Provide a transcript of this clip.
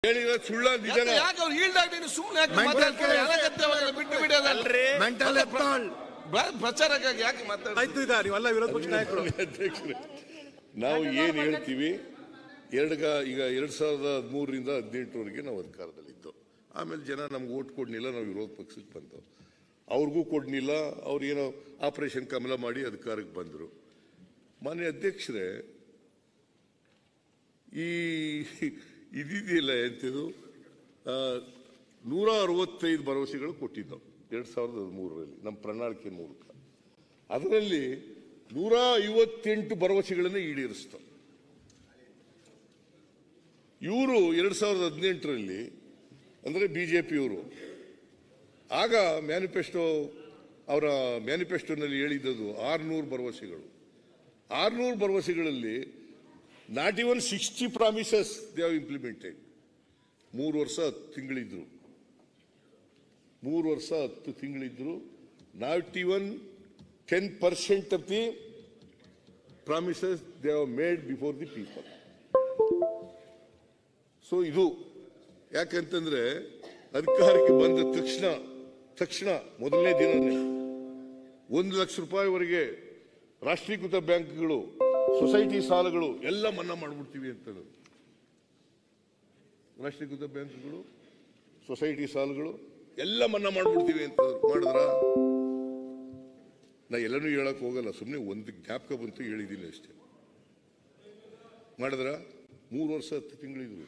ಹೇಳಿರೋ ಸುಳ್ಳ ನಿಜನ ಯಾಕೆ ಅವ್ರು ಈಲ್ಡ್ ಸುಮ್ಮನೆ ಬಿಟ್ಟು ಬಿಡೋದಲ್ರಿ ಮೆಂಟಲ್ ಎತ್ತಾಳ್ ಪ್ರಚಾರಕ್ಕಾಗಿ ಯಾಕೆ ಮಾತಾಡ್ತಾ ಇದ್ದಾರೆ ನೀವೆಲ್ಲ ವಿರೋಧ ಪಕ್ಷ ನಾಯಕರು. ಅಧ್ಯಕ್ಷರೇ, ನಾವು ಏನ್ ಹೇಳ್ತೀವಿ, ಈಗ 2013ರಿಂದ 2018 ನಾವು ಅಧಿಕಾರದಲ್ಲಿದ್ದು, ಆಮೇಲೆ ಜನ ನಮ್ಗೆ ಓಟ್ ಕೊಡ್ನಿಲ್ಲ, ನಾವು ವಿರೋಧ ಪಕ್ಷಕ್ಕೆ ಬಂದವು, ಅವ್ರಿಗೂ ಕೊಡ್ನಿಲ್ಲ, ಅವ್ರು ಏನೋ ಆಪರೇಷನ್ ಕಮಲ ಮಾಡಿ ಅಧಿಕಾರಕ್ಕೆ ಬಂದರು. ಮಾನ್ಯ ಅಧ್ಯಕ್ಷರೇ, ಇದೆಯಲ್ಲ ಎಂತಿದು 165 ಭರವಸೆಗಳು ಕೊಟ್ಟಿದ್ದವು 2013ರಲ್ಲಿ ನಮ್ಮ ಪ್ರಣಾಳಿಕೆ ಮೂಲಕ. ಅದರಲ್ಲಿ 158 ಭರವಸೆಗಳನ್ನು ಈಡೇರಿಸ್ತಾರೆ. ಇವರು 2018ರಲ್ಲಿ ಅಂದರೆ ಬಿಜೆಪಿಯವರು ಆಗ ಅವರ ಮ್ಯಾನಿಫೆಸ್ಟೋನಲ್ಲಿ ಹೇಳಿದ್ದು 600 ಭರವಸೆಗಳು. 600 ಭರವಸೆಗಳಲ್ಲಿ not even 60 promises they have implemented. 3 ವರ್ಷ 10 ತಿಂಗಳಿದ್ರು. Not even 10% of the promises they have made before the people. So ಇದು ಯಾಕಂತಂದ್ರೆ ಅಧಿಕಾರಕ್ಕೆ ಬಂದ ತಕ್ಷಣ ಮೊದಲನೇ ದಿನನೇ 1 ಲಕ್ಷ ರೂಪಾಯಿವರೆಗೆ ರಾಷ್ಟ್ರೀಕೃತ ಬ್ಯಾಂಕ್ಗಳು, ಸೊಸೈಟಿ ಸಾಲಗಳು ಎಲ್ಲ ಮನ್ನಾ ಮಾಡ್ಬಿಡ್ತೀವಿ ಅಂತ. ರಾಷ್ಟ್ರೀಕೃತ ಬ್ಯಾಂಕ್ಗಳು, ಸೊಸೈಟಿ ಸಾಲಗಳು ಎಲ್ಲ ಮನ್ನಾ ಮಾಡ್ಬಿಡ್ತೀವಿ ಅಂತ ಮಾಡಿದ್ರ? ನಾ ಎಲ್ಲನೂ ಹೇಳಕ್ ಹೋಗಲ್ಲ, ಸುಮ್ಮನೆ ಒಂದು ಜ್ಞಾಪಕ ಬಂತು ಹೇಳಿದ್ದೀನಿ ಅಷ್ಟೇ. ಮಾಡಿದ್ರ? 3 ವರ್ಷ 10 ತಿಂಗಳಿದ್ರು.